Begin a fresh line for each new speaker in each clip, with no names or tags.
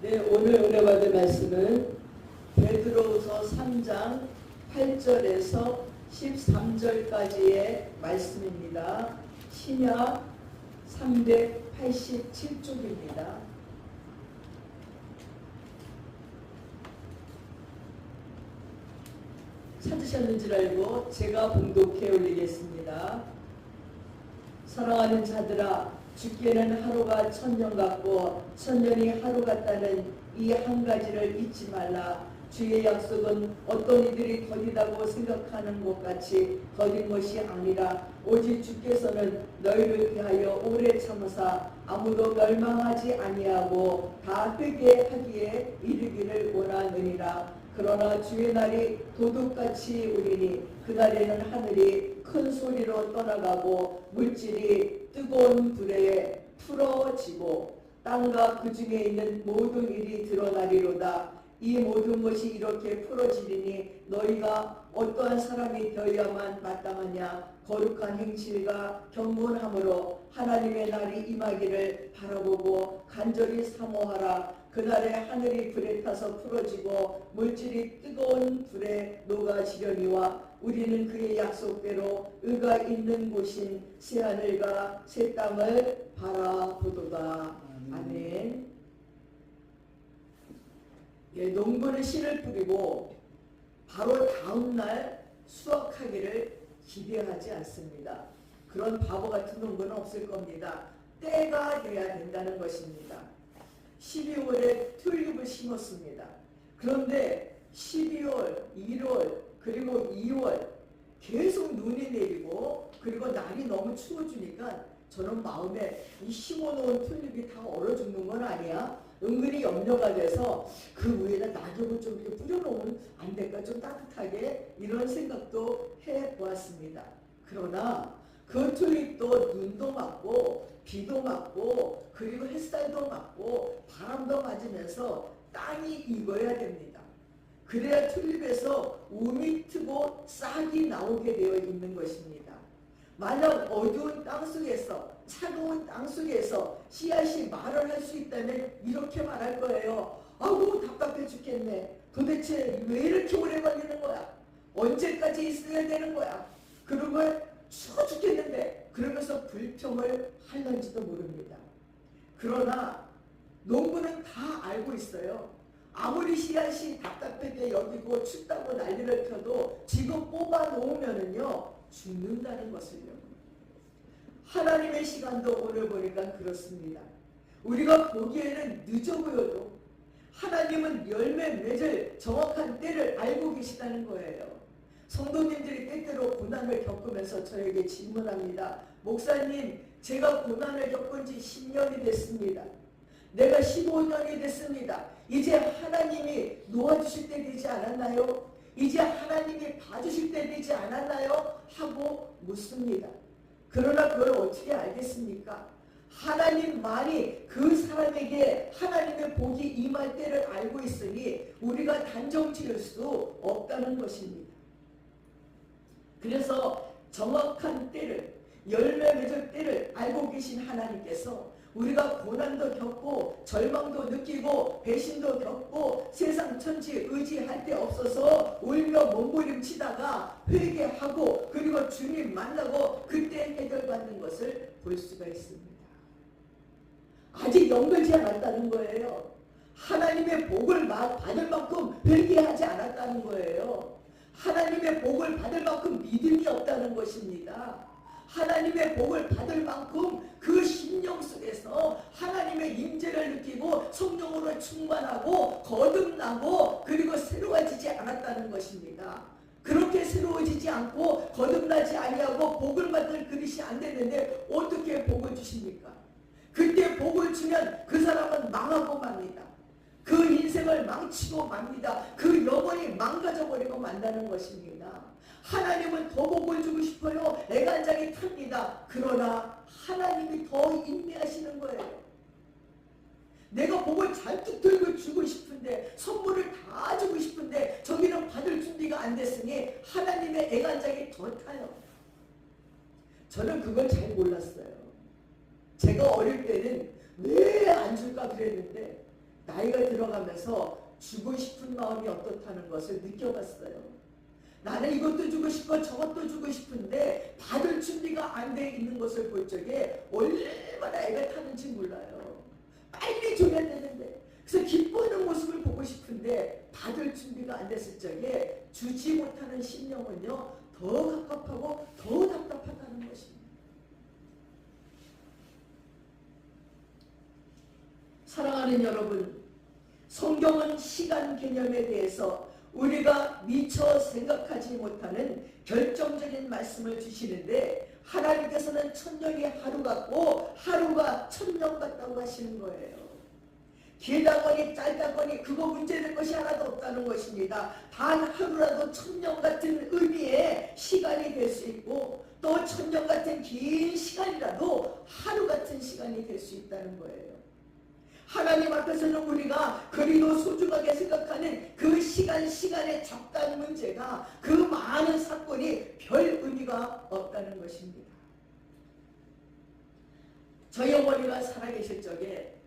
네, 오늘 은혜 받을 말씀은 베드로후서 3장 8절에서 13절까지의 말씀입니다. 신약 387쪽입니다. 찾으셨는 줄 알고 제가 봉독해 올리겠습니다. 사랑하는 자들아, 죽기에는 하루가 천년 같고 천년이 하루 같다는 이 한 가지를 잊지 말라. 주의 약속은 어떤 이들이 더디다고 생각하는 것 같이 더딘 것이 아니라 오직 주께서는 너희를 위하여 오래 참으사 아무도 멸망하지 아니하고 다 회개하기에 이르기를 원하느니라. 그러나 주의 날이 도둑같이 오리니 그날에는 하늘이 큰 소리로 떠나가고 물질이 뜨거운 불에 풀어지고 땅과 그 중에 있는 모든 일이 드러나리로다. 이 모든 것이 이렇게 풀어지리니 너희가 어떠한 사람이 되어야만 마땅하냐. 거룩한 행실과 경건함으로 하나님의 날이 임하기를 바라보고 간절히 사모하라. 그날에 하늘이 불에 타서 풀어지고 물질이 뜨거운 불에 녹아지려니와 우리는 그의 약속대로 의가 있는 곳인 새하늘과 새 땅을 바라보도다. 아멘. 예, 농부는 씨를 뿌리고 바로 다음날 수확하기를 기대하지 않습니다. 그런 바보 같은 농부는 없을 겁니다. 때가 돼야 된다는 것입니다. 12월에 튤립을 심었습니다. 그런데 12월, 1월, 그리고 2월 계속 눈이 내리고 그리고 날이 너무 추워지니까 저는 마음에 이 심어놓은 튤립이 다 얼어 죽는 건 아니야? 은근히 염려가 돼서 그 위에다 낙엽을 좀 이렇게 뿌려놓으면 안 될까? 좀 따뜻하게 이런 생각도 해보았습니다. 그러나 그 튤립도 눈도 맞고 비도 맞고 그리고 햇살도 맞고 바람도 맞으면서 땅이 익어야 됩니다. 그래야 튤립에서 움이 트고 싹이 나오게 되어 있는 것입니다. 만약 어두운 땅속에서 차가운 땅속에서 씨앗이 말을 할 수 있다면 이렇게 말할 거예요. 아우 답답해 죽겠네. 도대체 왜 이렇게 오래 걸리는 거야? 언제까지 있어야 되는 거야? 그런 추워 죽겠는데 그러면서 불평을 할런지도 모릅니다. 그러나 농부는 다 알고 있어요. 아무리 씨앗이 답답하게 여기고 춥다고 난리를 펴도 지금 뽑아 놓으면은요 죽는다는 것을요. 하나님의 시간도 오늘 보니까 그렇습니다. 우리가 보기에는 늦어 보여도 하나님은 열매 맺을 정확한 때를 알고 계시다는 거예요. 성도님들이 때때로 고난을 겪으면서 저에게 질문합니다. 목사님, 제가 고난을 겪은 지 10년이 됐습니다. 내가 15년이 됐습니다. 이제 하나님이 놓아주실 때 되지 않았나요? 이제 하나님이 봐주실 때 되지 않았나요? 하고 묻습니다. 그러나 그걸 어떻게 알겠습니까? 하나님만이 그 사람에게 하나님의 복이 임할 때를 알고 있으니 우리가 단정 지을 수 없다는 것입니다. 그래서 정확한 때를, 열매 맺을 때를 알고 계신 하나님께서 우리가 고난도 겪고 절망도 느끼고 배신도 겪고 세상 천지 의지할 데 없어서 울며 몸부림치다가 회개하고 그리고 주님 만나고 그때 해결받는 것을 볼 수가 있습니다. 아직 연결지 않았다는 거예요. 하나님의 복을 받을 만큼 회개하지 않았다는 거예요. 하나님의 복을 받을 만큼 믿음이 없다는 것입니다. 하나님의 복을 받을 만큼 그 심령 속에서 하나님의 임재를 느끼고 성령으로 충만하고 거듭나고 그리고 새로워지지 않았다는 것입니다. 그렇게 새로워지지 않고 거듭나지 아니하고 복을 받을 그릇이 안 되는데 어떻게 복을 주십니까? 그때 복을 주면 그 사람은 망하고 맙니다. 그 인생을 망치고 맙니다. 그 영혼이 망가져버리고 만다는 것입니다. 하나님은 더 복을 주고 싶어요. 애간장이 탑니다. 그러나 하나님이 더 인내하시는 거예요. 내가 복을 잔뜩 들고 주고 싶은데 선물을 다 주고 싶은데 저기는 받을 준비가 안 됐으니 하나님의 애간장이 더 타요. 저는 그걸 잘 몰랐어요. 제가 어릴 때는 왜 안 줄까 그랬는데 나이가 들어가면서 주고 싶은 마음이 어떻다는 것을 느껴봤어요. 나는 이것도 주고 싶고 저것도 주고 싶은데 받을 준비가 안 돼 있는 것을 볼 적에 얼마나 애가 타는지 몰라요. 빨리 줘야 되는데, 그래서 기뻐하는 모습을 보고 싶은데 받을 준비가 안 됐을 적에 주지 못하는 심령은요 더 갑갑하고 더 답답하다는 것입니다. 사랑하는 여러분, 성경은 시간 개념에 대해서 우리가 미처 생각하지 못하는 결정적인 말씀을 주시는데, 하나님께서는 천년이 하루 같고 하루가 천년 같다고 하시는 거예요. 길다거니 짧다거니 그거 문제될 것이 하나도 없다는 것입니다. 단 하루라도 천년 같은 의미의 시간이 될 수 있고, 또 천년 같은 긴 시간이라도 하루 같은 시간이 될 수 있다는 거예요. 하나님 앞에서는 우리가 그리도 소중하게 생각하는 그 시간의 적당 문제가, 그 많은 사건이 별 의미가 없다는 것입니다. 저희 어머니가 살아계실 적에,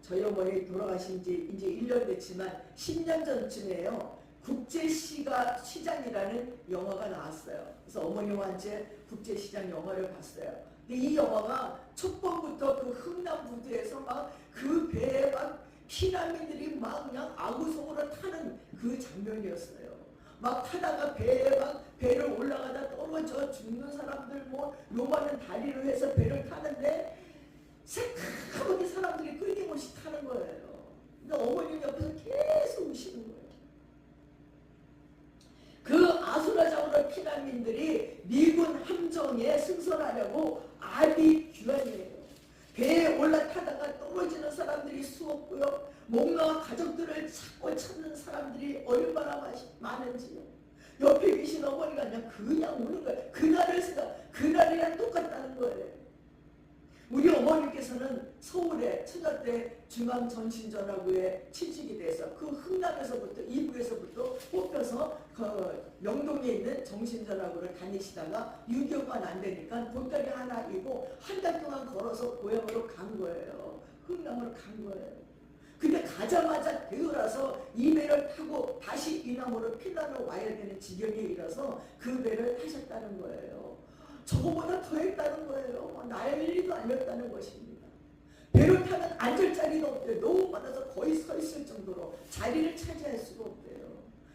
저희 어머니 돌아가신 지 이제 1년 됐지만 10년 전쯤에요, 국제시장이라는 영화가 나왔어요. 그래서 어머니와 함께 국제시장 영화를 봤어요. 근데 이 영화가 첫 번부터 그 흥남부두에서 막 그 배에 막 피난민들이 막 그냥 아구성으로 타는 그 장면이었어요. 막 타다가 배에 막 배를 올라가다 떨어져 죽는 사람들, 뭐 요만한 다리로 해서 배를 타는데 새카맣게 사람들이 끊임없이 타는 거예요. 근데 어머님 옆에서 계속 우시는 거예요. 그 아수라장으로 피난민들이 미군 함정에 승선하려고 아비 규환이에요. 배에 올라타다가 떨어지는 사람들이 수없고요. 뭔가 가족들을 찾는 사람들이 얼마나 많은지요. 옆에 계신 어머니가 그냥 우는 거예요. 그날을 생각, 그날이랑 똑같다는 거예요. 우리 어머니께서는 서울에 처녀대 중앙정신전화부에 취직이 돼서 그 흥남에서부터, 이부에서부터 뽑혀서 그 영동에 있는 정신전화부를 다니시다가 6.25가 안 되니까 보따리 하나 이고 한 달 동안 걸어서 고향으로 간 거예요. 흥남으로 간 거예요. 근데 가자마자 배우라서 이 배를 타고 다시 이남으로 피난을 와야 되는 지경에 이르러서 그 배를 타셨다는 거예요. 저거보다 더 했다는 거예요. 난리도 아니었다는 것입니다. 배를 타면 앉을 자리도 없대요. 너무 많아서 거의 서 있을 정도로 자리를 차지할 수가 없대요.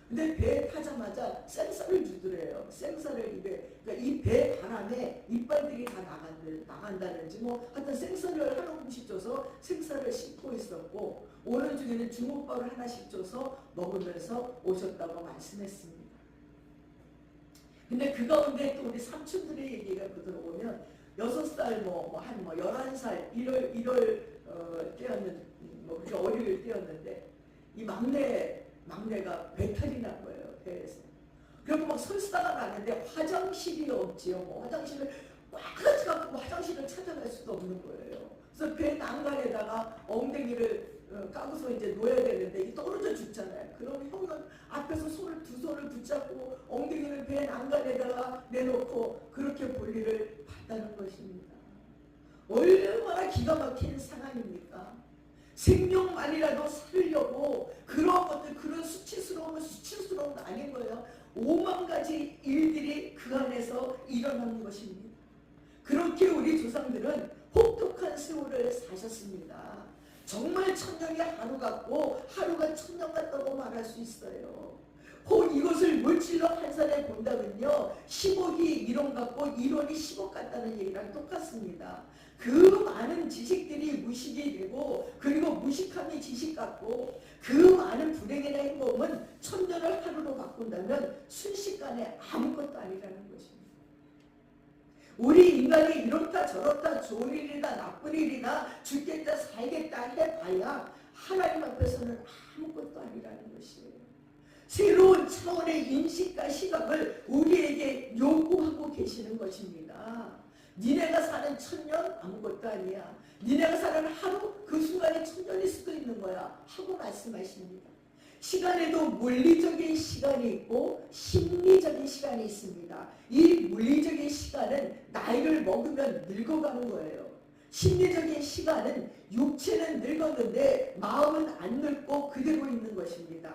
근데 배에 타자마자 생쌀을 주더래요. 생쌀을 입에, 그러니까 이 배 바람에 이빨들이 다 나간다는지 뭐 하여튼 생쌀을 한 움씩 줘서 생쌀을 씹고 있었고, 오는 중에는 중국밥을 하나씩 줘서 먹으면서 오셨다고 말씀했습니다. 근데 그 가운데 또 우리 삼촌들의 얘기가 들어보면 6살 한 11살 1월 때였는, 그렇게 어릴 때였는데 이 막내가 배탈이 난 거예요. 배에서. 그리고 막 설사가 나는데 화장실이 없지요. 화장실을 꽉 갖고 화장실을 찾아갈 수도 없는 거예요. 그래서 배 난간에다가 엉덩이를 까고서 이제 놓아야 되는데 이 떨어져 죽잖아요. 그럼 형은 앞에서 두 손을 붙잡고 엉덩이를 배 난간에다가 내놓고 그렇게 볼일을 봤다는 것입니다. 얼마나 기가 막힌 상황입니까? 생명만이라도 살려고 그런 것들, 그런 수치스러운 거 아닌 거예요. 5만 가지 일들이 그 안에서 일어나는 것입니다. 그렇게 우리 조상들은 혹독한 세월을 사셨습니다. 정말 천년이 하루 같고 하루가 천년 같다고 말할 수 있어요. 혹 이것을 물질로 환산해 본다면요, 10억이 이론 같고 이론이 10억 같다는 얘기랑 똑같습니다. 그 많은 지식들이 무식이 되고, 그리고 무식함이 지식 같고, 그 많은 불행이나 행복은 천년을 하루로 바꾼다면 순식간에 아무것도 아니라는 것입니다. 우리 인간이 이렇다 저렇다 좋은 일이나 나쁜 일이나 죽겠다 살겠다 해봐야 하나님 앞에서는 아무것도 아니라는 것이에요. 새로운 차원의 인식과 시각을 우리에게 요구하고 계시는 것입니다. 니네가 사는 천년 아무것도 아니야. 니네가 사는 하루 그 순간에 천년일 수도 있는 거야 하고 말씀하십니다. 시간에도 물리적인 시간이 있고 심리적인 시간이 있습니다. 이 물리적인 시간은 나이를 먹으면 늙어가는 거예요. 심리적인 시간은 육체는 늙었는데 마음은 안 늙고 그대로 있는 것입니다.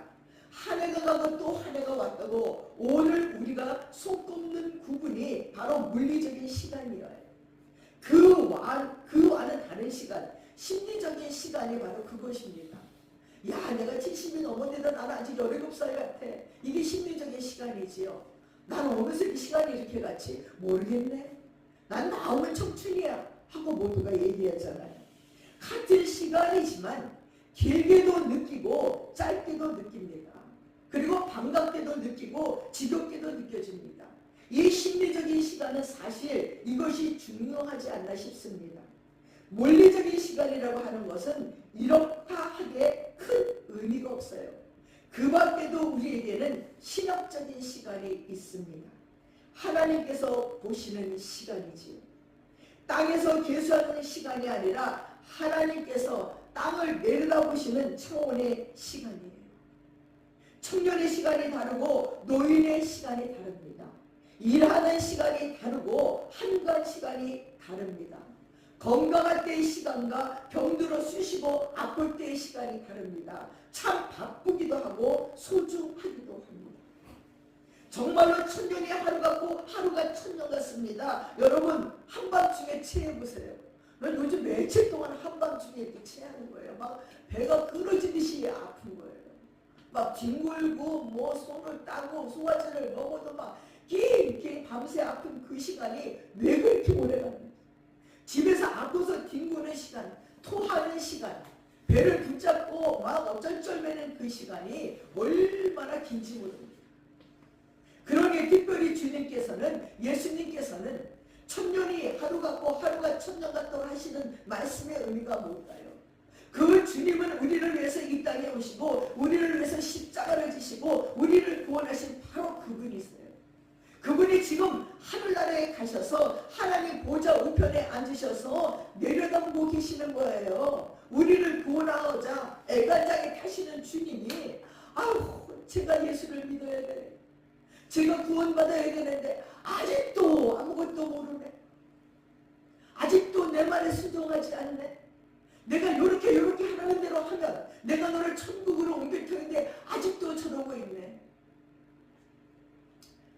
한 해가 가고 또 한 해가 왔다고 오늘 우리가 손꼽는 구분이 바로 물리적인 시간이에요. 그와는 다른 시간, 심리적인 시간이 바로 그것입니다. 야, 내가 70이 넘었는데 나는 아직 17살 같아. 이게 심리적인 시간이지요. 난 어느새 시간이 이렇게 갔지? 모르겠네. 난 마음은 청춘이야 하고 모두가 얘기하잖아요. 같은 시간이지만 길게도 느끼고 짧게도 느낍니다. 그리고 반갑게도 느끼고 지겹게도 느껴집니다. 이 심리적인 시간은 사실 이것이 중요하지 않나 싶습니다. 물리적인 시간이라고 하는 것은 이렇다 하기에 큰 의미가 없어요. 그 밖에도 우리에게는 신학적인 시간이 있습니다. 하나님께서 보시는 시간이지요. 땅에서 계수하는 시간이 아니라 하나님께서 땅을 내려다보시는 차원의 시간이에요. 청년의 시간이 다르고 노인의 시간이 다릅니다. 일하는 시간이 다르고 한가한 시간이 다릅니다. 건강할 때의 시간과 병들어 쑤시고 아플 때의 시간이 다릅니다. 참 바쁘기도 하고 소중하기도 합니다. 정말로 천년이 하루 같고 하루가 천년 같습니다. 여러분 한밤중에 체해보세요. 난 요즘 며칠 동안 한밤중에 이렇게 체하는 거예요. 막 배가 끊어지듯이 아픈 거예요. 막 뒹굴고 뭐 손을 따고 소화제를 먹어도 막 이렇게 밤새 아픈 그 시간이 왜 그렇게 오래 갑니까? 집에서 아파서 뒹구는 시간, 토하는 시간, 배를 붙잡고 막 어쩔쩔매는 그 시간이 얼마나 긴지 모릅니다. 그러니 특별히 예수님께서는 천년이 하루 같고 하루가 천년 같다고 하시는 말씀의 의미가 뭘까요? 그 주님은 우리를 위해서 이 땅에 오시고 우리를 위해서 십자가를 지시고 우리를 구원하신 바로 그분이세요. 그분이 지금 하늘나라에 가셔서 하나님 보좌 우편에 앉으셔서 내려다보고 계시는 거예요. 우리를 구원하고자 애간장에 타시는 주님이 아우 제가 예수를 믿어야 돼. 제가 구원받아야 되는데 아직도 아무것도 모르네. 아직도 내 말에 순종하지 않네. 내가 요렇게 하라는 대로 하면 내가 너를 천국으로 옮길 텐데 아직도 저러고 있네.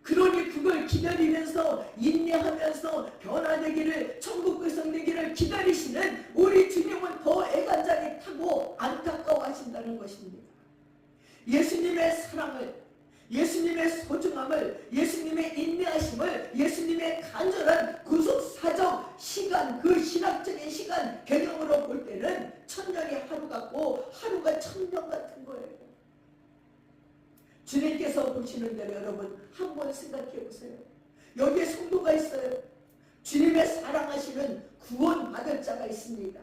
그러니 그걸 기다리면서 인내하면서 변화되기를 천국 백성되기를 기다리시는 우리 주님은 더 애간장에 타고 안타까워하신다는 것입니다. 예수님의 사랑을, 예수님의 소중함을, 예수님의 인내하심을, 예수님의 간절한 구속사적 시간, 그 신학적인 시간 개념으로 볼 때는 천년이 하루 같고 하루가 천년 같은 거예요. 주님께서 보시는 대로 여러분 한번 생각해 보세요. 여기에 성도가 있어요. 주님의 사랑하시는 구원받을 자가 있습니다.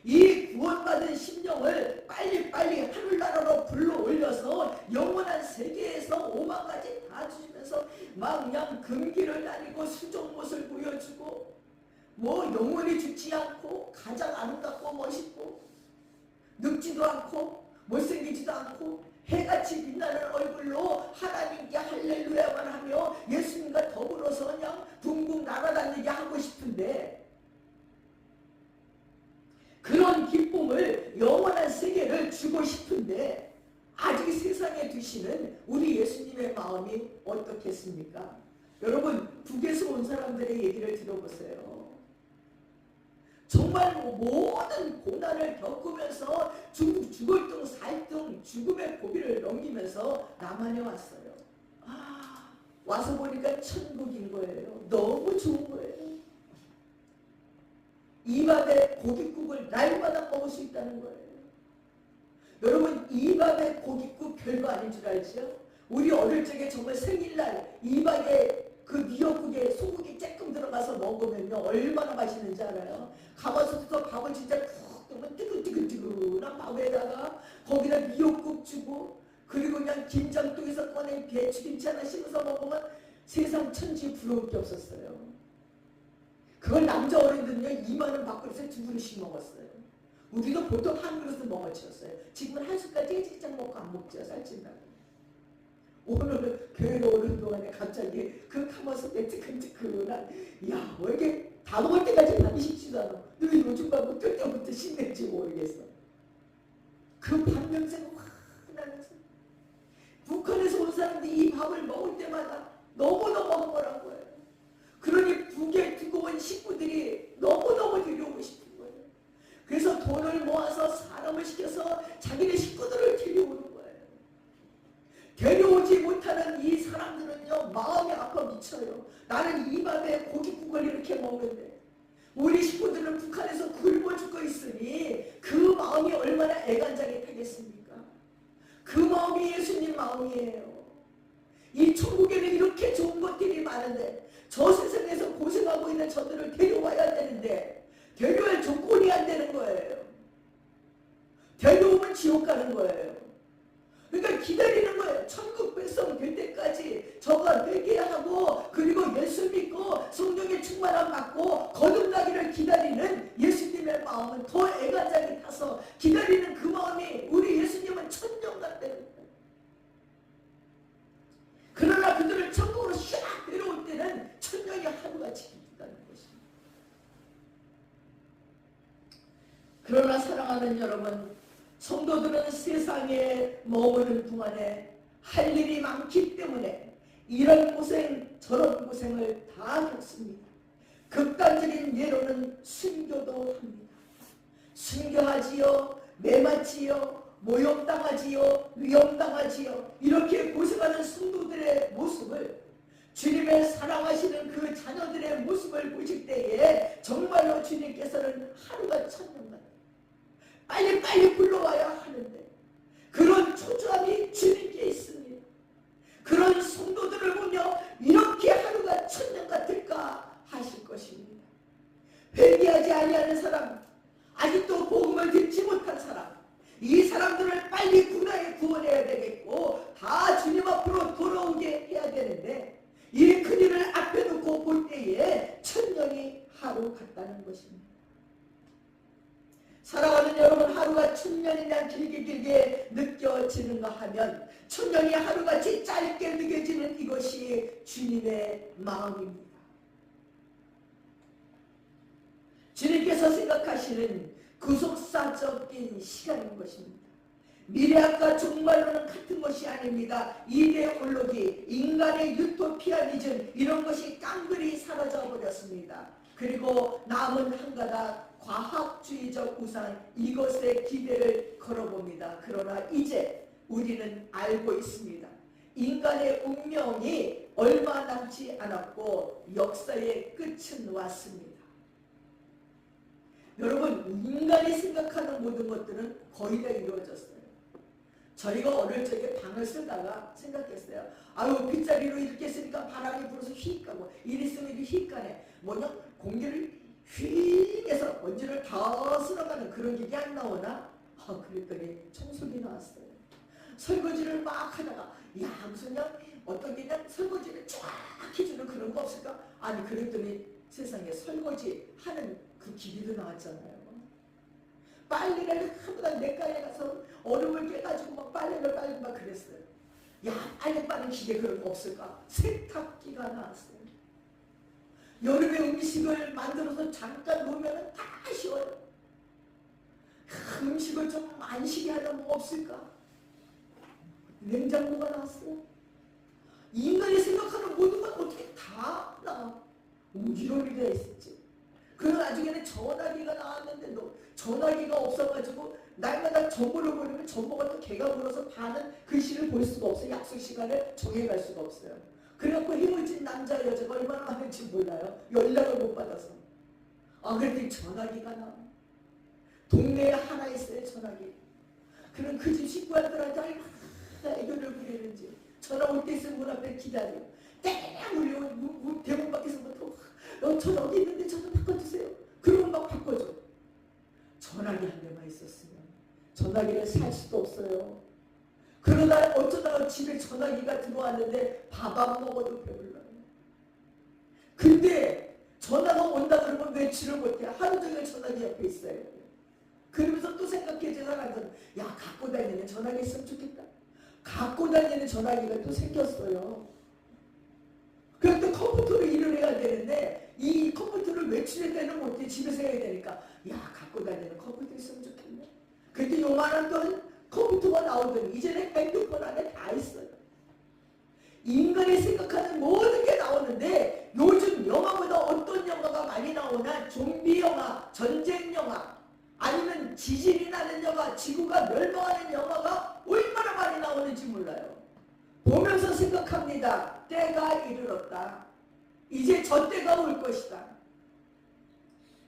이 구원받은 심령을 빨리빨리 하늘나라로 불러올려서 영원한 세계에서 오만가지 다 주시면서 막 그냥 금기를 다니고 수종못을 보여주고 뭐 영원히 죽지 않고 가장 아름답고 멋있고 늙지도 않고 못생기지도 않고 해같이 빛나는 얼굴로 하나님께 할렐루야만 하며 예수님과 더불어서 그냥 붕붕 날아다니게 하고 싶은데 그런 기쁨을 영원한 세계를 주고 싶은데 아직 세상에 두시는 우리 예수님의 마음이 어떻겠습니까? 여러분 북에서 온 사람들의 얘기를 들어보세요. 정말 모든 고난을 겪으면서 죽을 둥 살 둥 죽음의 고비를 넘기면서 남한에 왔어요. 와서 보니까 천국인 거예요. 너무 좋은 거예요. 이 밥에 고깃국을 날마다 먹을 수 있다는 거예요. 여러분 이 밥에 고깃국 별거 아닌 줄 알죠? 우리 어릴 적에 정말 생일날 이 밥에 그 미역국에 소고기 조금 들어가서 먹으면요 얼마나 맛있는지 알아요? 가마솥에서 밥을 진짜 푹 뜨면 뜨끈뜨끈뜨끈한 밥에다가 거기다 미역국 주고 그리고 그냥 김장통에서 꺼낸 배추김치 하나 씹어서 먹으면 세상 천지 부러울 게 없었어요. 그걸 남자 어른들은요 2만원 밥그릇에 2그릇씩 먹었어요. 우리도 보통 한 그릇을 먹어치웠어요. 지금은 한 숟갈 찌직짝 먹고 안 먹죠. 살찐다고. 오늘은 교회로 오는 동안에 갑자기 그 가마솥에 뜨끈뜨끈한 왜 이게 다 먹을 때까지 밥이 식지도 않아. 너 요즘 밥은 뜰 때부터 식는지 모르겠어. 그 밥 냄새가 확 나면서 북한에서 온 사람들이 이 밥을 먹을 때마다 너무너무 허물한 거예요. 그러니 북에 두고온 식구들이 너무너무 데려오고 싶은 거예요. 그래서 돈을 모아서 사람을 시켜서 자기네 식구들을 데려오는 거예요. 데려오지 못하는 이 사람들은요, 마음이 아파 미쳐요. 나는 이 밤에 고깃국을 이렇게 먹는데 우리 식구들은 북한에서 굶어 죽고 있으니 그 마음이 얼마나 애간장이 타겠습니까? 그 마음이 예수님 마음이에요. 이 천국에는 이렇게 좋은 것들이 많은데 저 세상에서 고생하고 있는 저들을 데려와야 되는데 데려올 조건이 안 되는 거예요. 데려오면 지옥 가는 거예요. 그러니까 기다리는 거예요. 천국 백성 될 때까지 저가 회개하고 그리고 예수 믿고 성령의 충만함 받고 거듭나기를 기다리는 예수님의 마음은 더 애간장이 타서 기다리는 그 마음이 우리 예수님은 천년 같다는 거예요. 그러나 그들을 천국으로 샥 데려올 때는 천년이 하루같이 기쁘다는 것입니다. 그러나 사랑하는 여러분, 성도들은 세상에 머무는 동안에 할 일이 많기 때문에 이런 고생 저런 고생을 다 겪습니다. 극단적인 예로는 순교도 합니다. 순교하지요, 매맞지요, 모욕당하지요, 위험당하지요. 이렇게 고생하는 성도들의 모습을, 주님의 사랑하시는 그 자녀들의 모습을 보실 때에 정말로 주님께서는 하루가 천년 같아요. 빨리빨리 불러와야 하는데 그런 초조함이 주님께 있습니다. 그런 성도들을 보며 이렇게 하루가 천년 같을까 하실 것입니다. 회개하지 아니하는 사람, 아직도 복음을 듣지 못한 사람, 이 사람들을 빨리 구원해야 되겠고 다 주님 앞으로 돌아오게 해야 되는데 이 큰일을 앞에 놓고 볼 때에 천년이 하루 같다는 것입니다. 사랑하는 여러분, 하루가 천년이나 길게 느껴지는가 하면 천년이 하루같이 짧게 느껴지는 이것이 주님의 마음입니다. 주님께서 생각하시는 구속사적인 시간인 것입니다. 미래학과 정말로는 같은 것이 아닙니다. 이데올로기, 인간의 유토피아니즘 이런 것이 깡그리 사라져 버렸습니다. 그리고 남은 한 가닥 과학주의적 우상, 이것에 기대를 걸어봅니다. 그러나 이제 우리는 알고 있습니다. 인간의 운명이 얼마 남지 않았고 역사의 끝은 왔습니다. 여러분, 인간이 생각하는 모든 것들은 거의 다 이루어졌어요. 저희가 어릴 적에 방을 쓰다가 생각했어요. 아유, 빗자리로 이렇게 쓰니까 바람이 불어서 휙 가고 이리 쓰면 휙 가네. 뭐냐? 공기를 휙 해서 먼지를 다 쓸어가는 그런 기계 안 나오나? 그랬더니 청소기 나왔어요. 설거지를 막 하다가 무슨 어떤 게 설거지를 쫙 해주는 그런 거 없을까? 아니, 그랬더니 세상에 설거지 하는 그 기계도 나왔잖아요. 빨래를 하루가 내과에 가서 얼음을 깨가지고 막 빨래를 빨고 막 그랬어요. 빨래 빠는 기계 그런 거 없을까? 세탁기가 나왔어요. 여름에 음식을 만들어서 잠깐 놓으면 다 쉬워요. 음식을 좀 안 쉬게 하려면 뭐 없을까? 냉장고가 나왔어요. 인간이 생각하는 모든 건 어떻게 다 나와? 이런 일이 있었지. 그리고 나중에는 전화기가 나왔는데 전화기가 없어가지고 날마다 정보를 보내면 정보가 또 개가 불어서 반은 글씨를 볼 수가 없어요. 약속 시간을 정해갈 수가 없어요. 그래갖고 헤어진 남자 여자가 얼마나 많은지 몰라요. 연락을 못 받아서. 그랬더니 전화기가 나와. 동네에 하나 있어요, 전화기. 그럼 그 집 식구들한테 얼마나 애교를 부리는지 전화 올 때 있으면 문 앞에 기다려. 땡 울려. 대문 밖에서부터 전화 어디 있는데 전화 바꿔주세요. 그러면 막 바꿔줘. 전화기 한 대만 있었으면 전화기를 살 수도 없어요. 그러다 어쩌다가 집에 전화기가 들어왔는데 밥 안 먹어도 배불러요. 근데 전화가 온다 그러면 외출을 못해. 하루 종일 전화기 옆에 있어요. 그러면서 또 생각해, 제 사람들은 갖고 다니는 전화기 있으면 좋겠다. 갖고 다니는 전화기가 또 생겼어요. 그럼 또 컴퓨터로 일을 해야 되는데 이 컴퓨터를 외출할 때는 못해 집에서 해야 되니까 야 갖고 다니는 컴퓨터 있으면 좋겠네. 그때 요만한 또 컴퓨터가 나오더니 이제는 핸드폰 안에 다 있어요. 인간이 생각하는 모든 게 나오는데 요즘 영화보다 어떤 영화가 많이 나오나 좀비 영화, 전쟁 영화 아니면 지진이 나는 영화, 지구가 멸망하는 영화가 얼마나 많이 나오는지 몰라요. 보면서 생각합니다. 때가 이르렀다. 이제 저 때가 올 것이다.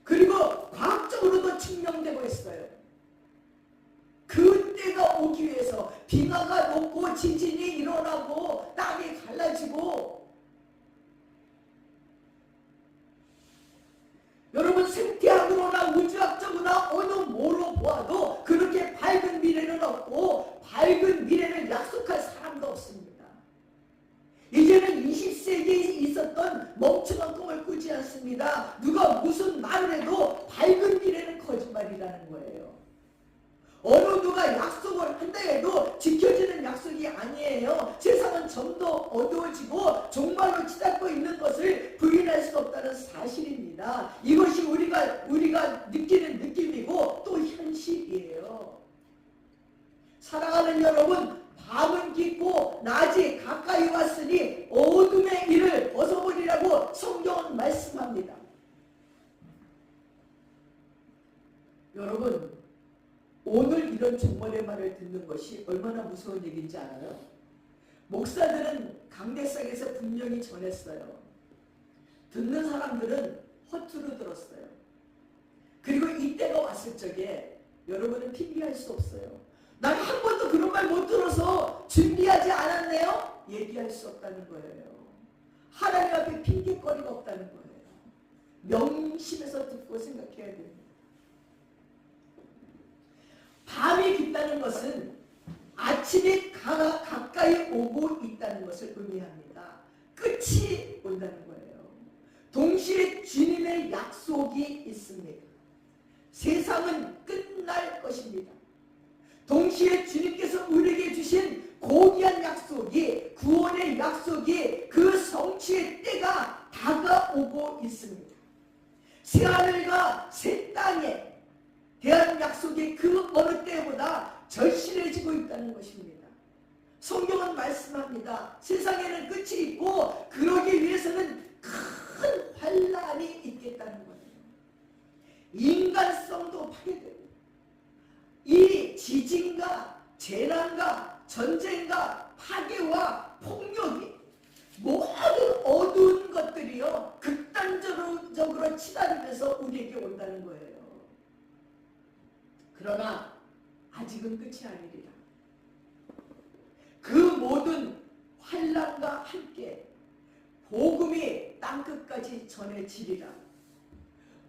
그리고 과학적으로도 증명되고 있어요. 그 때가 오기 위해서 빙하가 녹고 지진이 일어나고 땅이 갈라지고 여러분 생태학으로나 우주학적으로나 어느 뭐로 보아도 그렇게 밝은 미래는 없고 밝은 미래를 약속할 사람도 없습니다. 이제는 20세기에 있었던 멍청한 꿈을 꾸지 않습니다. 누가 무슨 말을 해도 밝은 미래는 거짓말이라는 거예요. 어느 누가 약속을 한다 해도 지켜지는 약속이 아니에요. 세상은 좀 더 어두워지고 종말로 치닫고 있는 것을 부인할 수 없다는 사실입니다. 이것이 우리가 느끼는 느낌이고 또 현실이에요. 사랑하는 여러분, 밤은 깊고 낮이 가까이 왔으니 어둠의 일을 벗어버리라고 성경은 말씀합니다. 여러분, 오늘 이런 종말의 말을 듣는 것이 얼마나 무서운 얘기인지 알아요? 목사들은 강대상에서 분명히 전했어요. 듣는 사람들은 허투루 들었어요. 그리고 이때가 왔을 적에 여러분은 핑계할 수 없어요. 난 한 번도 그런 말 못 들어서 준비하지 않았네요? 얘기할 수 없다는 거예요. 하나님 앞에 핑계거리가 없다는 거예요. 명심해서 듣고 생각해야 됩니다. 밤이 깊다는 것은 아침이 가까이 오고 있다는 것을 의미합니다. 끝이 온다는 거예요. 동시에 주님의 약속이 있습니다. 세상은 끝날 것입니다. 동시에 주님께서 우리에게 주신 고귀한 약속이, 구원의 약속이 그 성취의 때가 다가오고 있습니다. 새하늘과 새 땅에 대한 약속이 그 어느 때보다 절실해지고 있다는 것입니다. 성경은 말씀합니다. 세상에는 끝이 있고 그러기 위해서는 큰 환란이 있겠다는 거예요. 인간성도 파괴되고 이 지진과 재난과 전쟁과 파괴와 폭력이 모든 어두운 것들이요 극단적으로 치달으면서 우리에게 온다는 거예요. 그러나 아직은 끝이 아니리라. 그 모든 환난과 함께 복음이 땅끝까지 전해지리라.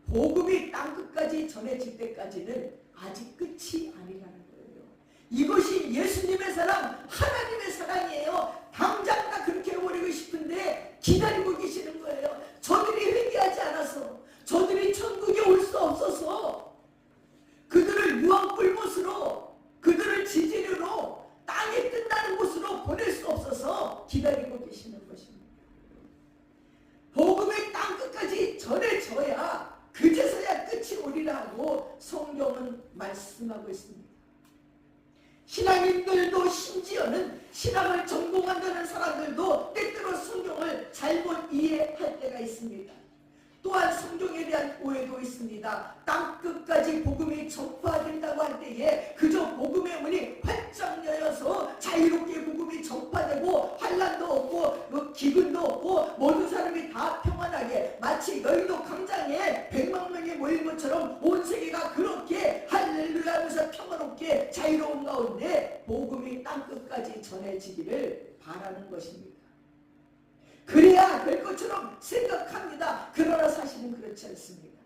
복음이 땅끝까지 전해질 때까지는 아직 끝이 아니라는 거예요. 이것이 예수님의 사랑, 하나님의 사랑이에요. 당장 다 그렇게 해버리고 싶은데 기다리고 계시는 거예요. 저들이 회개하지 않아서, 저들이 천국에 올 수 없어서, 그들을 유황불못으로, 그들을 지진으로 땅이 끝나는 곳으로 보낼 수 없어서 기다리고 계시는 것입니다. 복음의 땅끝까지 전해져야 그제서야 끝이 오리라고 성경은 말씀하고 있습니다. 신앙인들도 심지어는 신앙을 전공한다는 사람들도 때때로 성경을 잘못 이해할 때가 있습니다. 또한 성경에 대한 오해도 있습니다. 땅끝까지 복음이 전파된다고 할 때에 그저 복음의 문이 활짝 열려서 자유롭게 복음이 전파되고 환난도 없고 기근도 없고 모든 사람이 다 평안하게 마치 여의도 광장에 100만 명이 모인 것처럼 온 세계가 그렇게 할렐루야 하면서 평화롭게 자유로운 가운데 복음이 땅끝까지 전해지기를 바라는 것입니다. 그래야 될 것처럼 생각합니다. 그러나 사실은 그렇지 않습니다.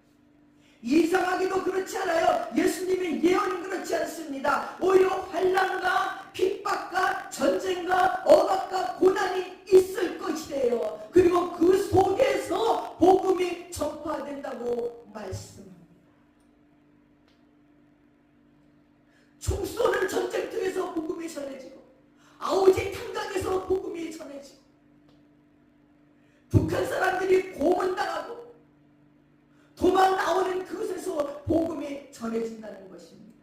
이상하게도 그렇지 않아요. 예수님의 예언은 그렇지 않습니다. 오히려 환난과 핍박과 전쟁과 억압과 고난이 있을 것이래요. 그리고 그 속에서 복음이 전파된다고 말씀합니다. 총 쏘는 전쟁터에서 복음이 전해지고 아오지 탄강에서 복음이 전해지고 북한 사람들이 고문당하고 도망 나오는 그곳에서 복음이 전해진다는 것입니다.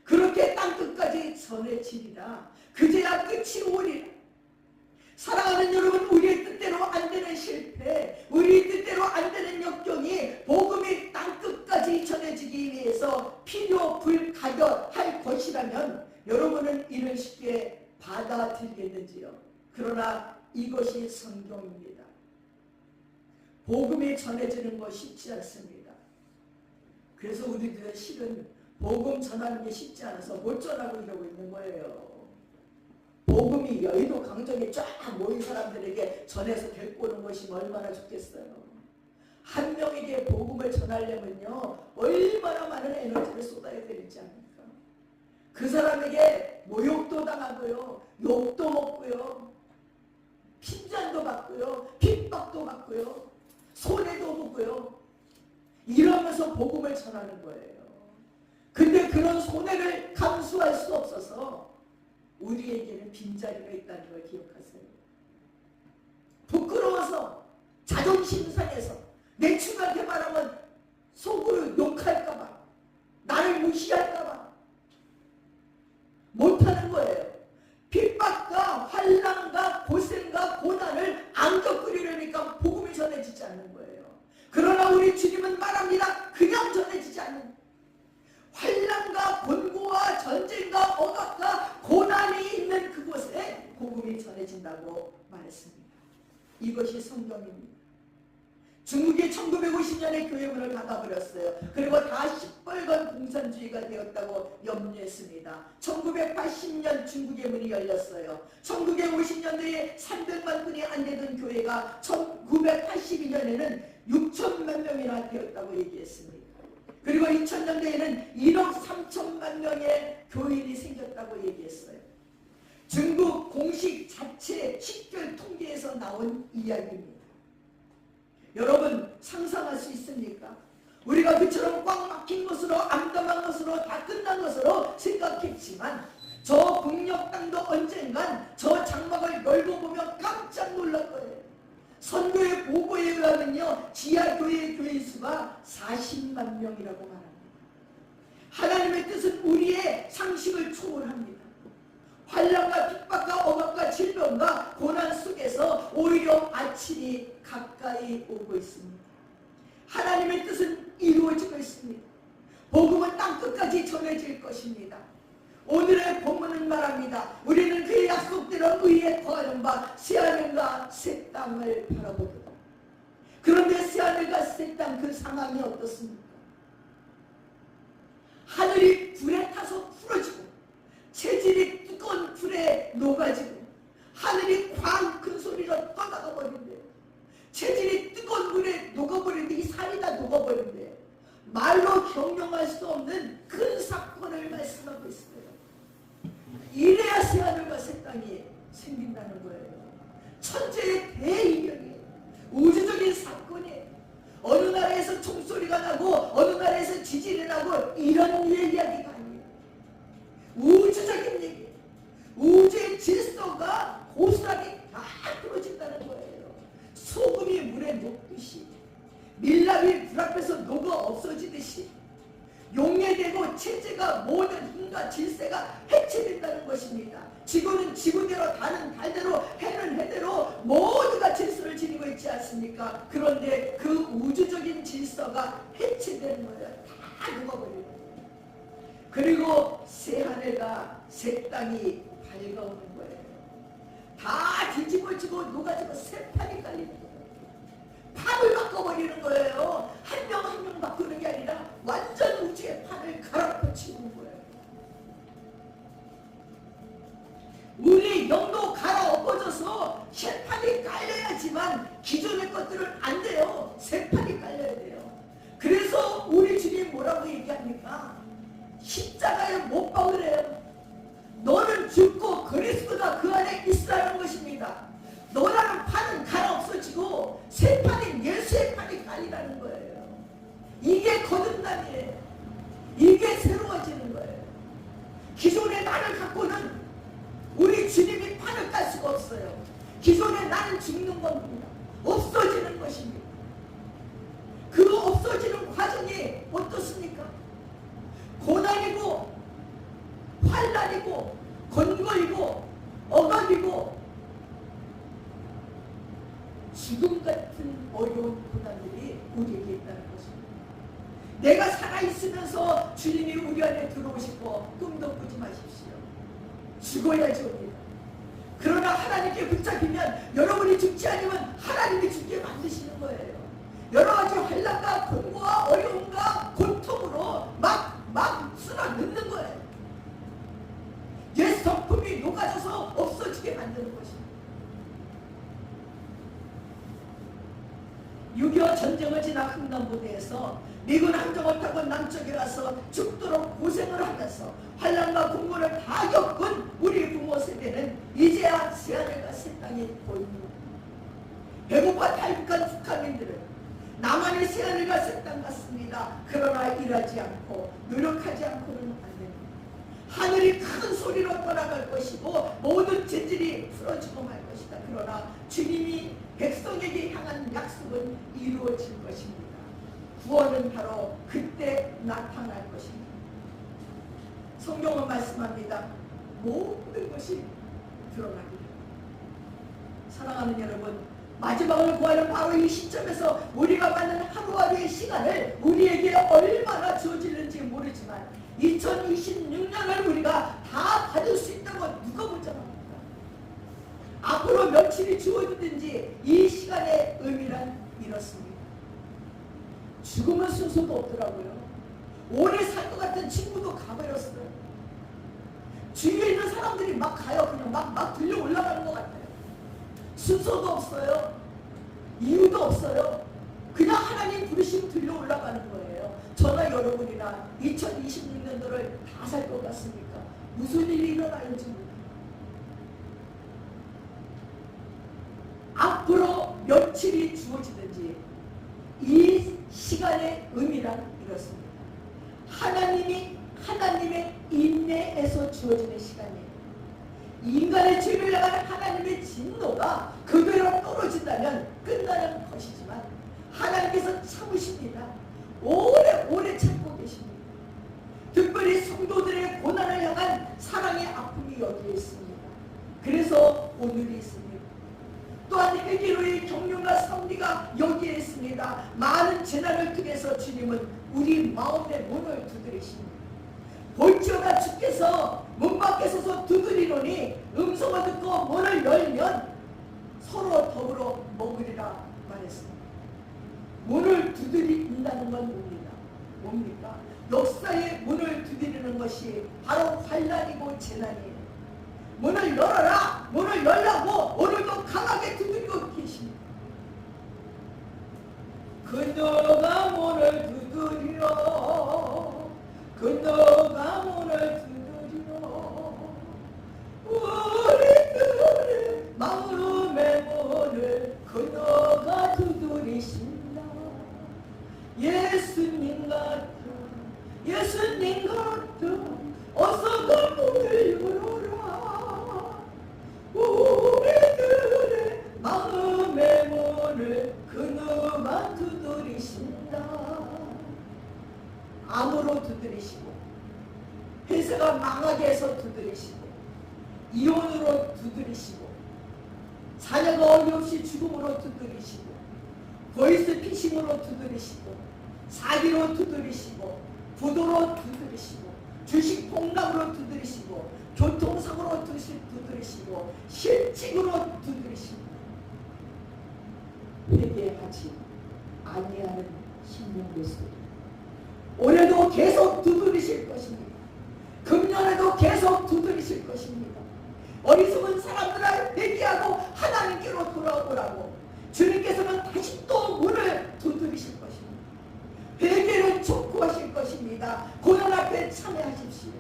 그렇게 땅끝까지 전해지리라. 그제야 끝이 오리라. 사랑하는 여러분, 우리의 뜻대로 안 되는 실패, 우리 뜻대로 안 되는 역경이 복음이 땅끝까지 전해지기 위해서 필요 불가결할 것이라면 여러분은 이를 쉽게 받아들이겠는지요? 그러나 이것이 성경입니다. 복음이 전해지는 거 쉽지 않습니다. 그래서 우리들은 실은 복음 전하는 게 쉽지 않아서 못 전하고 이러고 있는 거예요. 복음이 여의도 강정에 쫙 모인 사람들에게 전해서 데리고 오는 것이 얼마나 좋겠어요. 한 명에게 복음을 전하려면요, 얼마나 많은 에너지를 쏟아야 되지 않습니까? 그 사람에게 모욕도 당하고요, 욕도 먹고요, 핀잔도 받고요, 핍박도 받고요, 손해도 보고요, 이러면서 복음을 전하는 거예요. 근데 그런 손해를 감수할 수 없어서 우리에게는 빈자리가 있다는 걸 기억하세요. 부끄러워서, 자존심 상해서, 내 친구한테 말하면 속으로 욕할까봐, 나를 무시할까봐 못하는 거예요. 핍박과 환난과 고생과 고난을 안 겪으려니까 복음이 전해지지 않는 거예요. 그러나 우리 주님은 말합니다. 그냥 전해지지 않는, 환난과 곤고와 전쟁과 억압과 고난이 있는 그곳에 복음이 전해진다고 말했습니다. 이것이 성경입니다. 중국이 1950년에 교회문을 닫아버렸어요. 그리고 다 시뻘건 공산주의가 되었다고 염려했습니다. 1980년 중국의 문이 열렸어요. 1950년대에 300만 분이 안 되던 교회가 1982년에는 6천만 명이나 되었다고 얘기했습니다. 그리고 2000년대에는 1억 3천만 명의 교인이 생겼다고 얘기했어요. 중국 공식 자체 식별 통계에서 나온 이야기입니다. 여러분 상상할 수 있습니까? 우리가 그처럼 꽉 막힌 것으로, 암담한 것으로, 다 끝난 것으로 생각했지만 저 북녘 땅도 언젠간 저 장막을 열고 보면 깜짝 놀랄 거예요. 선교의 보고에 의하면요, 지하교회 교인 수가 40만 명이라고 말합니다. 하나님의 뜻은 우리의 상식을 초월합니다. 환난과 핍박과 억압과 질병과 고난 속에서 오히려 아침이 가까이 오고 있습니다. 하나님의 뜻은 이루어지고 있습니다. 복음은 땅끝까지 전해질 것입니다. 오늘의 본문은 말합니다. 우리는 그의 약속대로 의에 거하는 바 새하늘과 새 땅을 바라보도다. 그런데 새하늘과 새 땅 그 상황이 어떻습니까? 하늘이 불에 타서 풀어지고 체질이 뜨거운 불에 녹아지고 하늘이 쾅 큰 소리로 떠나가 버린대요. 체질이 뜨거운 물에 녹아버리는데 이 산이 다 녹아버린대요. 말로 경영할 수 없는 큰 사건을 말씀하고 있어요. 이래야 새하늘과 새 땅이 생긴다는 거예요. 천재의 대이변이, 우주적인 사건이, 어느 나라에서 총소리가 나고 어느 나라에서 지진이 나고 이런 이야기가 아니에요. 우주적인 얘기, 우주의 질서가 고스란히 다 풀어진다는 거예요. 소금이 물에 녹듯이, 밀랍이 불 앞에서 녹아 없어지듯이 용해되고 체제가 모든 힘과 질서가 해체된다는 것입니다. 지구는 지구대로, 달은 달대로, 해는 해대로 모두가 질서를 지니고 있지 않습니까? 그런데 그 우주적인 질서가 해체되는 거예요. 다 녹아버리는 거예요. 그리고 새하늘과 새 땅이 밝아오는 거예요. 다 뒤집어지고 녹아지고 새 판이 깔리는 거예요. 판을 바꿔버리는 거예요. 한 명 한 명 바꾸는 게 아니라 완전 우주의 판을 갈아엎치는 거예요. 우리 영도 갈아엎어져서 새 판이 깔려야지만 기존의 것들은 안 돼요. 새 판이 깔려야 돼요. 그래서 우리 주님 뭐라고 얘기합니까? 십자가에 못 박으래요. 너는 죽고 그리스도가 그 안에 있으라는 것입니다. 너라는 판은 갈아엎어지고 새 판인 예수의 판이 깔리라는 거예요. 이게 살아갈 수가 없어요. 기존에 나는 죽는 겁니다. 없어지는 것입니다. 그 없어지는 과정이 어떻습니까? 고난이고 환난이고 건거이고 억압이고 죽음 같은 어려운 고난들이 우리에게 있다는 것입니다. 내가 살아있으면서 주님이 우리 안에 들어오시고 꿈도 꾸지 마십시오. 죽어야지 옵니다. 그러나 하나님께 붙잡히면 여러분이 죽지 않으면 하나님이 죽게 만드시는 거예요. 여러 가지 환난과 공고와 어려움과 고통으로 막 쓸어 넣는 거예요. 옛 성품이 녹아져서 없어지게 만드는 것입니다. 6.25 전쟁을 지나 흥남부대에서 미군 함정을 타고 남쪽에 가서 죽도록 고생을 하면서 환난과 공고를 다 겪은 우리 부모 세대는 이제야 새하늘과 새 땅이 보입니다. 배고파 탈북한 북한민들은 나만의 새하늘과 새 땅 같습니다. 그러나 일하지 않고 노력하지 않고는 안 됩니다. 하늘이 큰 소리로 떠나갈 것이고 모든 재질이 풀어지고 말 것이다. 그러나 주님이 백성에게 향한 약속은 이루어질 것입니다. 구원은 바로 그때 나타날 것입니다. 성경은 말씀합니다. 모든 것이 드러나기를. 사랑하는 여러분, 마지막을 구하는 바로 이 시점에서 우리가 받는 하루하루의 시간을 우리에게 얼마나 주어지는지 모르지만 2026년을 우리가 다 받을 수 있다고 누가 보장합니까? 앞으로 며칠이 주어지든지 이 시간의 의미란 이렇습니다. 죽음은 순서도 없더라고요. 오래 살 것 같은 친구도 가버렸어요. 주위에 있는 사람들이 막 가요. 그냥 막 들려 올라가는 것 같아요. 순서도 없어요. 이유도 없어요. 그냥 하나님 부르시면 들려 올라가는 거예요. 저나 여러분이나 2026년도를 다 살 것 같습니까? 무슨 일이 일어나는지 모르겠어요. 앞으로 며칠이 주어지든지 이 시간의 의미란 이렇습니다. 하나님의 인내에서 주어지는 시간이에요. 인간의 죄를 향한 하나님의 진노가 그대로 떨어진다면 끝나는 것이지만 하나님께서 참으십니다. 오래 참고 계십니다. 특별히 성도들의 고난을 향한 사랑의 아픔이 여기에 있습니다. 그래서 오늘이 있습니다. 또한 회개로의 경륜과 섭리가 여기에 있습니다. 많은 재난을 통해서 주님은 우리 마음의 문을 두드리십니다. 볼지어다 주께서 문 밖에 서서 두드리노니 음성을 듣고 문을 열면 서로 더불어 먹으리라 말했습니다. 문을 두드린다는 건 뭡니까? 역사의 문을 두드리는 것이 바로 환난이고 재난이에요. 문을 열어라! 문을 열라고 오늘도 강하게 두드리고 계십니다. 그녀가 문을 두드리러 그녀가 문을 두드리러 우리들의 마음의 문을 그녀가 두드리신다. 예수님 같아 어서 그 문을 열어라. 우리들의 마음의 문을 그녀가 두드리신다. 암으로 두드리시고 회사가 망하게 해서 두드리시고 이혼으로 두드리시고 자녀가 어이없이 죽음으로 두드리시고 보이스피싱으로 두드리시고 사기로 두드리시고 부도로 두드리시고 주식 폭락으로 두드리시고 교통사고로 두드리시고 실직으로 두드리시고 회개하지 아니하는 신명대소 올해도 계속 두드리실 것입니다. 금년에도 계속 두드리실 것입니다. 어리석은 사람들을 회개하고 하나님께로 돌아오라고 주님께서는 다시 또 문을 두드리실 것입니다. 회개를 촉구하실 것입니다. 고난 앞에 참여하십시오.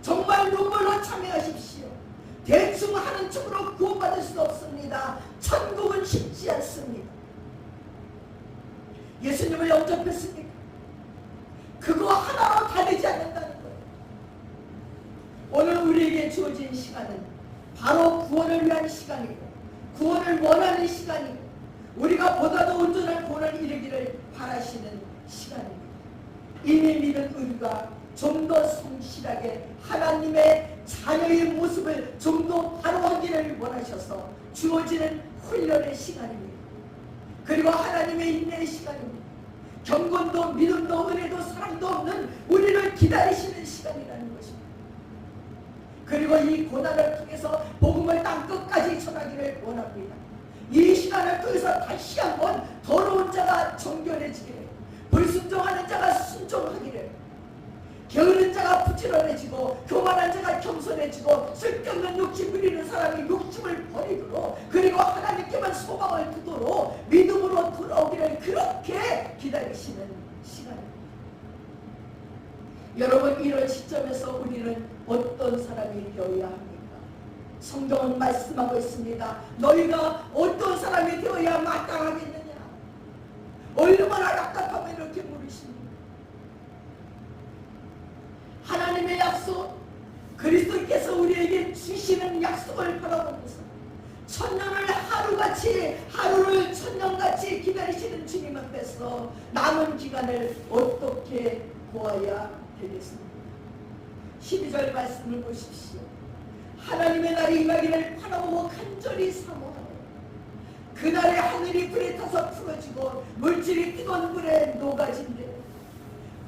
정말 눈물로 참여하십시오. 대충 하는 척으로 구원받을 수 없습니다. 천국은 쉽지 않습니다. 예수님을 영접했습니까? 그거 하나로 다 되지 않는다는 거예요. 오늘 우리에게 주어진 시간은 바로 구원을 위한 시간이고 구원을 원하는 시간이고 우리가 보다도 온전한 구원을 이루기를 바라시는 시간입니다. 이미 믿은 우리가 좀 더 성실하게 하나님의 자녀의 모습을 좀 더 바로 하기를 원하셔서 주어지는 훈련의 시간입니다. 그리고 하나님의 인내의 시간입니다. 경건도 믿음도 은혜도 사랑도 없는 우리를 기다리시는 시간이라는 것입니다. 그리고 이 고난을 통해서 복음을 땅끝까지 전하기를 원합니다. 이 시간을 통해서 다시 한번 더러운 자가 정결해지기를, 불순종하는 자가 순종하기를, 게으른 자가 부지런해지고 교만한 자가 겸손해지고 쓸데없는 욕심 부리는 사람이 욕심을 버리도록, 그리고 하나님께만 소망을 두도록 믿음으로 돌아오기를 그렇게 기다리시는 시간입니다. 여러분, 이런 시점에서 우리는 어떤 사람이 되어야 합니까? 성경은 말씀하고 있습니다. 너희가 어떤 사람이 되어야 마땅하겠느냐? 얼마나 답답하면 이렇게 물으십니까? 하나님의 약속, 그리스도께서 우리에게 주시는 약속을 바라보면서 천년을 하루같이, 하루를 천년같이 기다리시는 주님 앞에서 남은 기간을 어떻게 보아야 되겠습니까? 12절 말씀을 보십시오. 하나님의 날이 임하기를 바라보고 간절히 사모하고 그날에 하늘이 불에 타서 풀어지고 물질이 뜨거운 불에 녹아진대.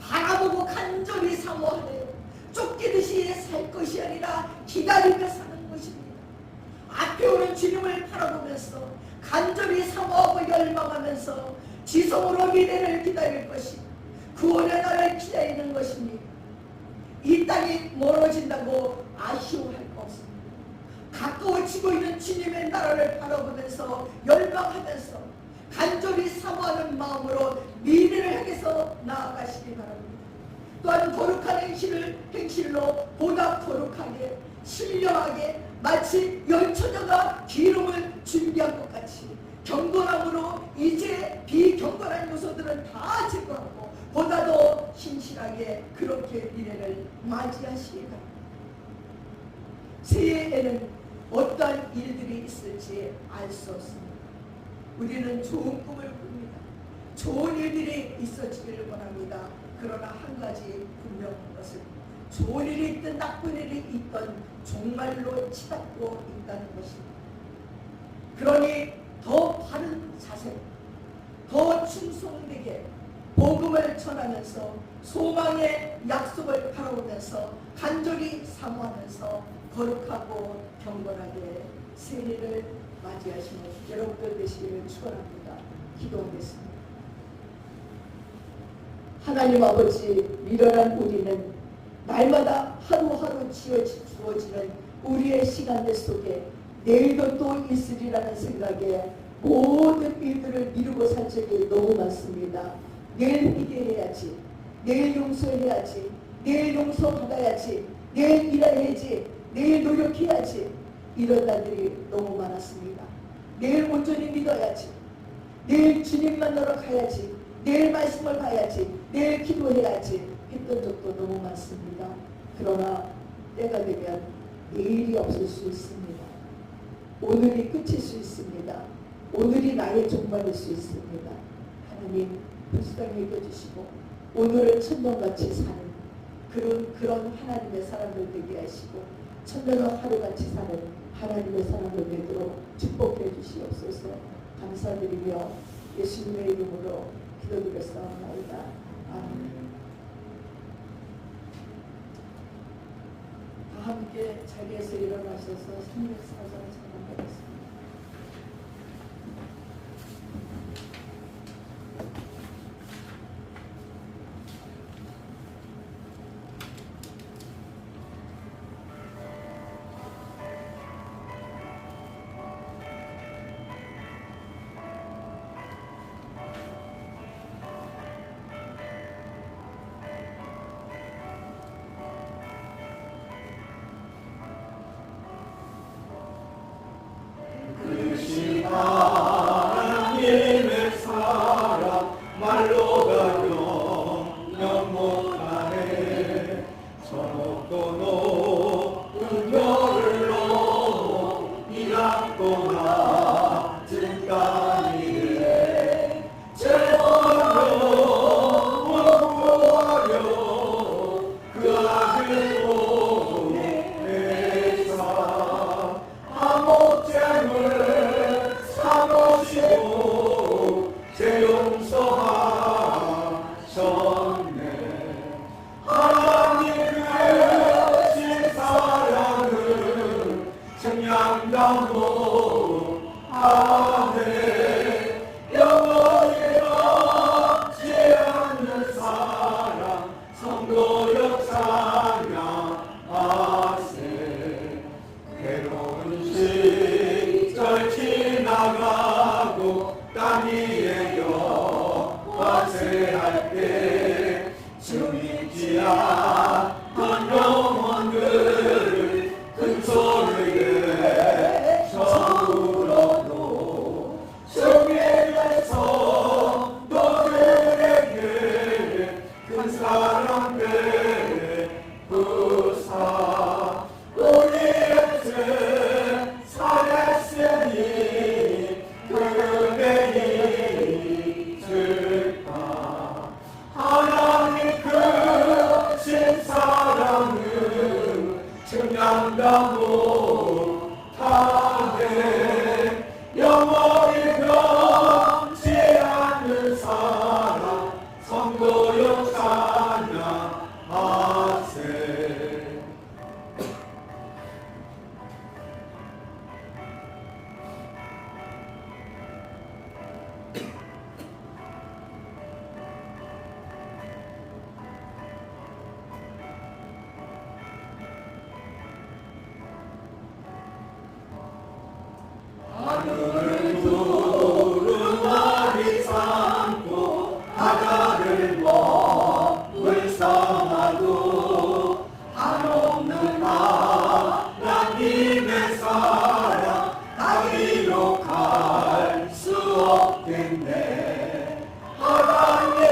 바라보고 간절히 사모하네. 쫓기듯이 살 것이 아니라 기다리며 사는 것입니다. 앞에 오는 주님을 바라보면서 간절히 사모하고 열망하면서 지성으로 미래를 기다릴 것이고 구원의 날을 기다리는 것입니다. 이 땅이 멀어진다고 아쉬워할 거 없습니다. 가까워지고 있는 주님의 나라를 바라보면서 열망하면서 간절히 사모하는 마음으로 미래를 향해서 나아가시기 바랍니다. 또한 거룩한 행실로 보다 거룩하게 신령하게 마치 열처녀가 기름을 준비한 것 같이 경건함으로 이제 비경건한 요소들은 다 제거하고 보다 더 신실하게 그렇게 미래를 맞이하시기 바랍니다. 새해에는 어떠한 일들이 있을지 알 수 없습니다. 우리는 좋은 꿈을 꿉니다. 좋은 일들이 있어지기를 원합니다. 그러나 한 가지 분명한 것은 좋은 일이 있든 나쁜 일이 있든 정말로 치닫고 있다는 것입니다. 그러니 더 바른 자세, 더 충성되게 복음을 전하면서 소망의 약속을 바라보면서 간절히 사모하면서 거룩하고 경건하게 새해를 맞이하시는 여러분들 되시기를 축원합니다. 기도하겠습니다. 하나님 아버지, 미련한 우리는 날마다 하루하루 주어지는 우리의 시간들 속에 내일도 또 있으리라는 생각에 모든 일들을 미루고 살 적이 너무 많습니다. 내일 회개해야지, 내일 용서해야지, 내일 용서받아야지, 내일 일해야지, 내일 노력해야지, 이런 날들이 너무 많았습니다. 내일 온전히 믿어야지, 내일 주님 만나러 가야지, 내일 말씀을 봐야지, 내일 기도해야지 했던 적도 너무 많습니다. 그러나 때가 되면 내일이 없을 수 있습니다. 오늘이 끝일 수 있습니다. 오늘이 나의 종말일 수 있습니다. 하나님 불쌍히 여겨주시고 오늘을 천년같이 사는 그런 하나님의 사람들 되게 하시고 천년을 하루같이 사는 하나님의 사람들 되도록 축복해 주시옵소서. 감사드리며 예수님의 이름으로 기도드렸사옵나이다. 아멘. 다 함께 자리에서 일어나셔서 364장 찬양하겠습니다.
충만감하네. 영원히 넘지 않는 사랑 성도여 찬양하세. 괴로운 시절 지나가고 땀 위에 여과세 할 때 주 믿지 않던 영혼들을 큰 소리를 저물어도 주님께서 너들에게 큰 사랑 베푸사 우리의 죄 사했으니 그대의 잊을까. 하나님 크신 사랑은 증량다 못하네. 영원히 변치 않는 사랑 성도여 찬양하세. 하늘을 두루마리 삼고 바다를 먹을 삼아도 한없는 하나님의 사랑 가기로 갈 수 없겠네. 하나님의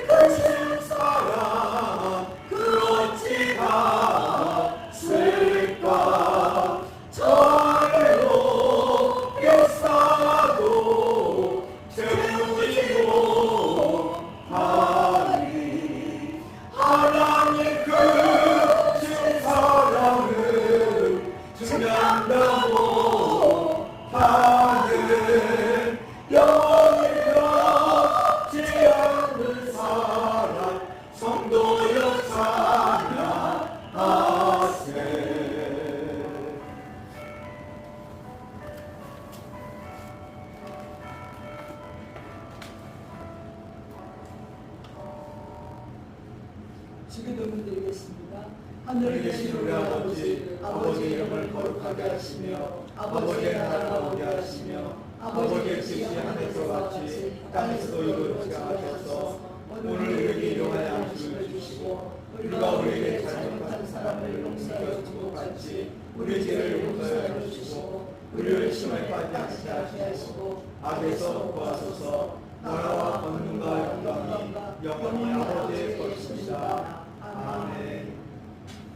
크신 사랑 그 어찌 갔을까. 저를 높게 쌓아도 채우지 못하리. 하나님 크신 사랑은 증량다 못하는 영원히 변치 않는 사랑 성도여 찬양하세.
주기도문 드리겠습니다. 하늘에 계신 우리 아버지, 아버지의 이름을 거룩하게 하시며 아버지의 나라가 오게 하시며 아버지의 뜻이 하늘에서 같이 땅에서도 이루어지게 하셔서 오늘 우리에게 일용할 양식을 주시고 우리가 우리에게 잘못한 사람을 용서하여 주고 같이 우리 죄를 용서하여 주시고 우리를 시험에 빠지지 않게 하시고 악에서 구하소서. 나라와 권능과 영광이 영원히 아버지의 것입니다. 아멘.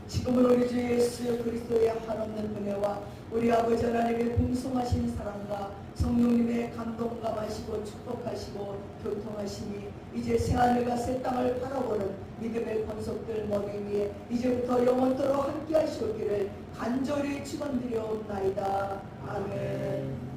지금은 우리 주 예수 그리스도의 한없는 은혜와 우리 아버지 하나님의 풍성하신 사랑과 성령님의 감동감하시고 축복하시고 교통하시니 이제 새하늘과 새 땅을 바라보는 믿음의 권속들 머리 위에 이제부터 영원토록 함께 하시옵기를 간절히 축원드려옵나이다. 아멘.